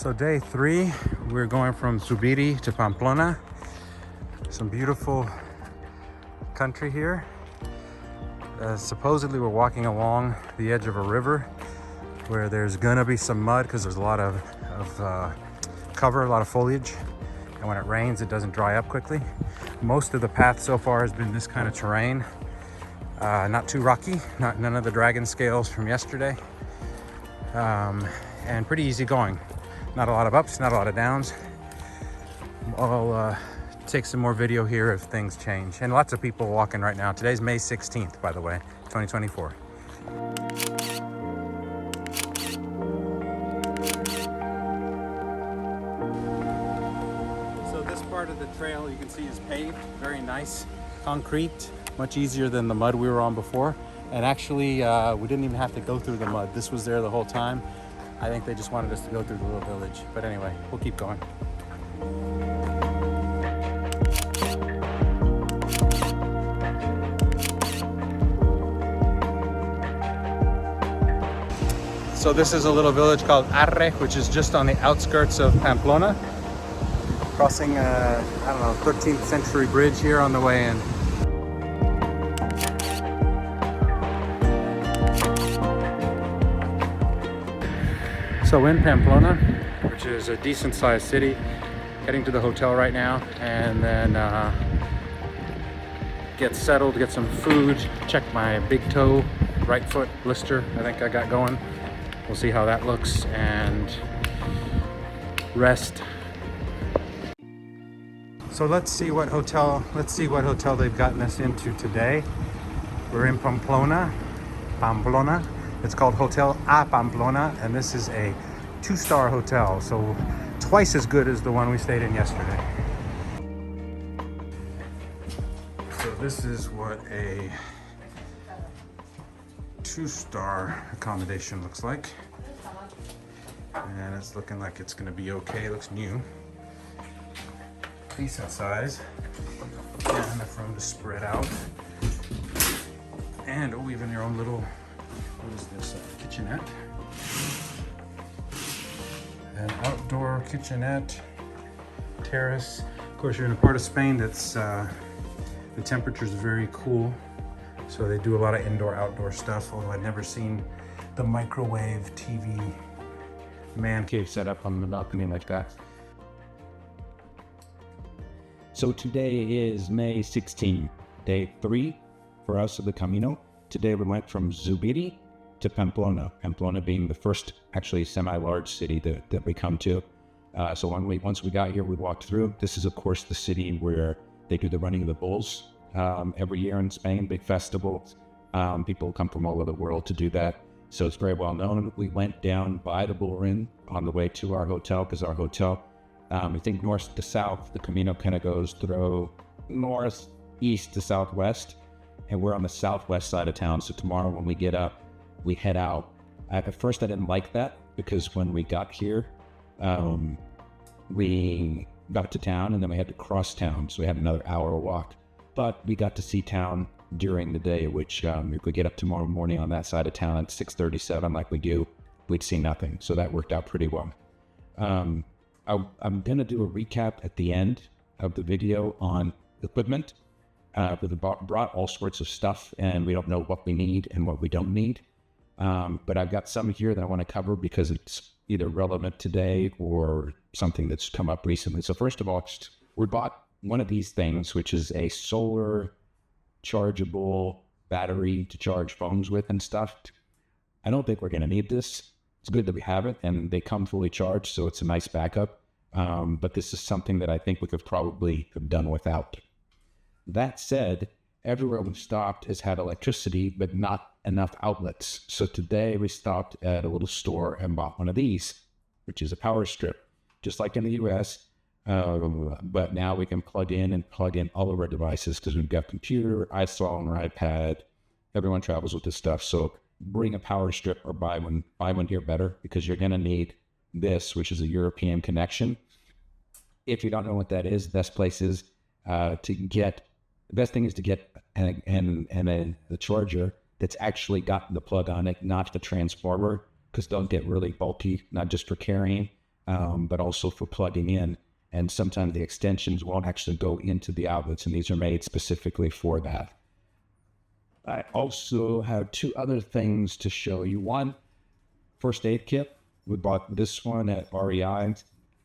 So day 3, we're going from Zubiri to Pamplona. Some beautiful country here. Supposedly we're walking along the edge of a river where there's gonna be some mud because there's a lot of cover, a lot of foliage. And when it rains, it doesn't dry up quickly. Most of the path so far has been this kind of terrain. Not too rocky, none of the dragon scales from yesterday. And pretty easy going. Not a lot of ups, not a lot of downs. I'll take some more video here if things change. And lots of people walking right now. Today's May 16th, by the way, 2024. So this part of the trail you can see is paved, very nice, concrete, much easier than the mud we were on before. And actually, we didn't even have to go through the mud. This was there the whole time. I think they just wanted us to go through the little village. But anyway, we'll keep going. So this is a little village called 𝗪𝗓𝗡𝗥, which is just on the outskirts of Pamplona. Crossing a, I don't know, 13th century bridge here on the way in. So in Pamplona, which is a decent sized city, heading to the hotel right now, and then get settled, get some food, check my big toe, right foot blister I think I got going. We'll see how that looks and rest. So let's see what hotel they've gotten us into today. We're in Pamplona. It's called Hotel a Pamplona, and this is a 2-star hotel, so twice as good as the one we stayed in yesterday. So this is what a 2-star accommodation looks like, and it's looking like it's going to be okay. It looks new, decent size, and enough room to spread out, and oh, even your own little, what is this, kitchenette, an outdoor kitchenette, terrace. Of course, you're in a part of Spain that's the temperature's very cool, so they do a lot of indoor-outdoor stuff, although I'd never seen the microwave TV man cave set up on the balcony like that. So today is May 16, day 3 for us of the Camino. Today we went from Zubiri to Pamplona, Pamplona being the first actually semi-large city that we come to. So once we got here, we walked through. This is of course the city where they do the running of the bulls every year in Spain, big festival. People come from all over the world to do that. So it's very well known. We went down by the bull ring on the way to our hotel, because our hotel, I think north to south, the Camino kind of goes through north, east to southwest, and we're on the southwest side of town. So tomorrow when we get up, we head out. At first I didn't like that, because when we got here, we got to town and then we had to cross town, so we had another hour walk. But we got to see town during the day, which if we get up tomorrow morning on that side of town at 6:37 like we do, we'd see nothing. So that worked out pretty well. I'm gonna do a recap at the end of the video on equipment. We brought all sorts of stuff, and we don't know what we need and what we don't need. But I've got some here that I want to cover because it's either relevant today or something that's come up recently. So first of all, we bought one of these things, which is a solar chargeable battery to charge phones with and stuff. I don't think we're going to need this. It's good that we have it, and they come fully charged, so it's a nice backup. But this is something that I think we could probably have done without. That said, everywhere we stopped has had electricity, but not enough outlets. So today we stopped at a little store and bought one of these, which is a power strip, just like in the US. But now we can plug in all of our devices, because we've got computer, iPhone, or iPad. Everyone travels with this stuff. So bring a power strip or buy one here better, because you're going to need this, which is a European connection. If you don't know what that is, the best thing is to get the charger that's actually got the plug on it, not the transformer, because they'll get really bulky, not just for carrying. but also for plugging in. And sometimes the extensions won't actually go into the outlets, and these are made specifically for that. I also have two other things to show you. One, first aid kit. We bought this one at REI.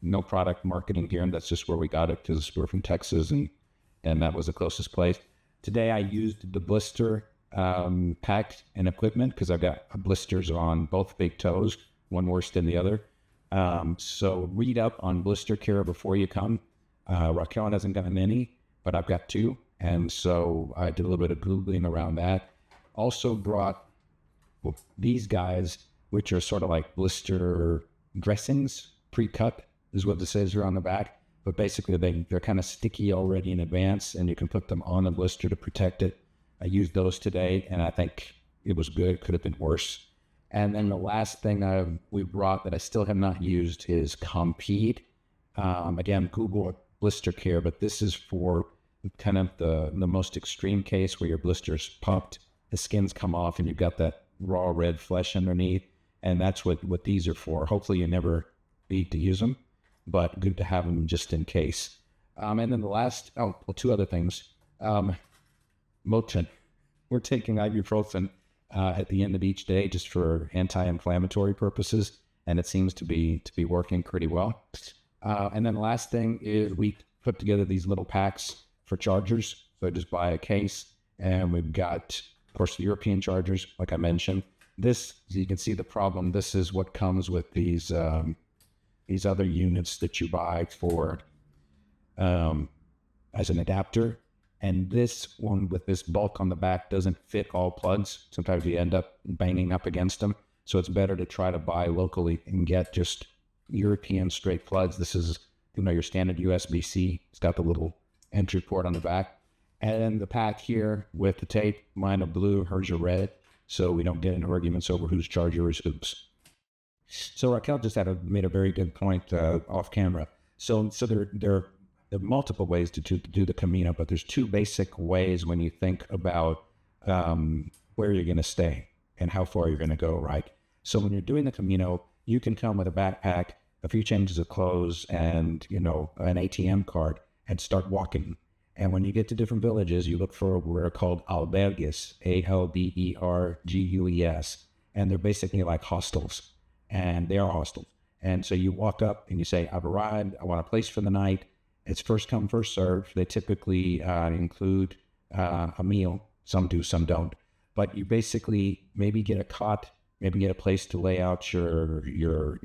No product marketing here, and that's just where we got it because we're from Texas, and that was the closest place. Today I used the blister pack and equipment because I've got blisters on both big toes, one worse than the other. So read up on blister care before you come. Raquel hasn't gotten any, but I've got two. And so I did a little bit of Googling around that. Also brought these guys, which are sort of like blister dressings, pre-cut is what this says here on the back. But basically they're kind of sticky already in advance, and you can put them on the blister to protect it. I used those today, and I think it was good. Could have been worse. And then the last thing we brought that I still have not used is Compeed. Again, Google blister care, but this is for kind of the most extreme case where your blister's pumped, the skins come off, and you've got that raw red flesh underneath. And that's what these are for. Hopefully you never need to use them, but good to have them just in case. And then the last, two other things. Motrin. We're taking ibuprofen at the end of each day just for anti-inflammatory purposes, and it seems to be working pretty well. And then the last thing is we put together these little packs for chargers. So I just buy a case, and we've got, of course, the European chargers, like I mentioned. This, as you can see the problem, this is what comes with these other units that you buy for as an adapter. And this one with this bulk on the back doesn't fit all plugs. Sometimes you end up banging up against them. So it's better to try to buy locally and get just European straight plugs. This is, your standard USB-C. It's got the little entry port on the back. And then the pack here with the tape, mine are blue, hers are red. So we don't get into arguments over whose charger is whose. So Raquel just made a very good point off camera. So there are multiple ways to do the Camino, but there's two basic ways when you think about where you're going to stay and how far you're going to go, right? So when you're doing the Camino, you can come with a backpack, a few changes of clothes, and an ATM card and start walking. And when you get to different villages, you look for what are called albergues, ALBERGUES, and they're basically like hostels, and they are hostels. And so you walk up and you say, I've arrived, I want a place for the night. It's first come, first served. They typically include a meal. Some do, some don't. But you basically maybe get a cot, maybe get a place to lay out your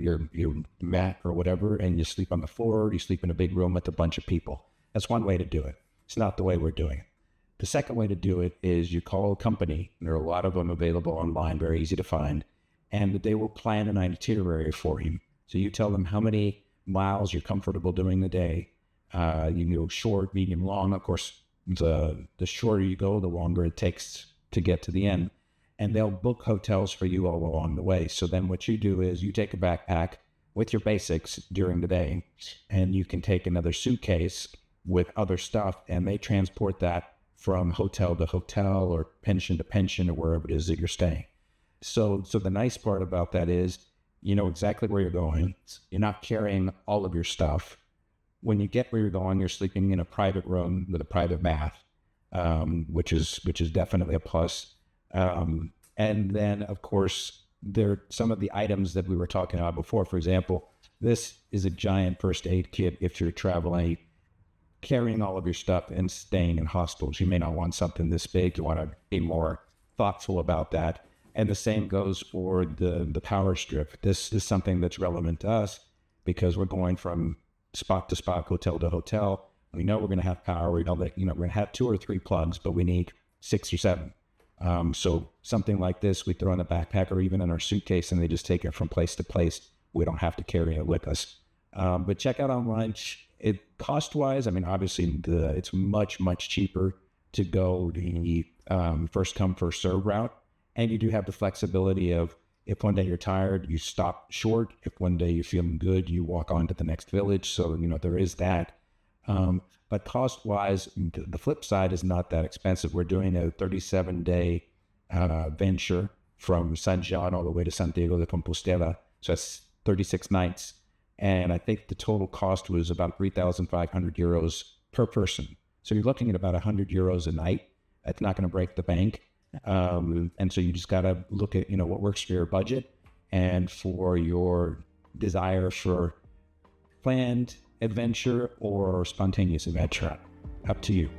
mat or whatever, and you sleep on the floor, you sleep in a big room with a bunch of people. That's one way to do it. It's not the way we're doing it. The second way to do it is you call a company. There are a lot of them available online, very easy to find, and they will plan an itinerary for you. So you tell them how many miles you're comfortable doing the day. You can go short, medium, long. Of course, the shorter you go, the longer it takes to get to the end. And they'll book hotels for you all along the way. So then what you do is you take a backpack with your basics during the day, and you can take another suitcase with other stuff, and they transport that from hotel to hotel or pension to pension or wherever it is that you're staying. So the nice part about that is you know exactly where you're going. You're not carrying all of your stuff. When you get where you're going, you're sleeping in a private room with a private bath, which is definitely a plus. And then, of course, there are some of the items that we were talking about before. For example, this is a giant first aid kit if you're traveling, carrying all of your stuff and staying in hostels. You may not want something this big. You want to be more thoughtful about that. And the same goes for the power strip. This is something that's relevant to us because we're going from spot to spot, hotel to hotel. We know we're going to have power. We know that we're going to have 2 or 3 plugs, but we need 6 or 7. So something like this, we throw in the backpack or even in our suitcase, and they just take it from place to place. We don't have to carry it with us. But check out online. It cost-wise, I mean, obviously it's much, much cheaper to go the first come, first serve route. And you do have the flexibility of if one day you're tired, you stop short. If one day you're feeling good, you walk on to the next village. So, there is that. But cost-wise, the flip side is not that expensive. We're doing a 37-day venture from San Juan all the way to Santiago de Compostela. So that's 36 nights. And I think the total cost was about 3,500 euros per person. So you're looking at about 100 euros a night. That's not going to break the bank. And so you just got to look at, what works for your budget and for your desire for planned adventure or spontaneous adventure. Up to you.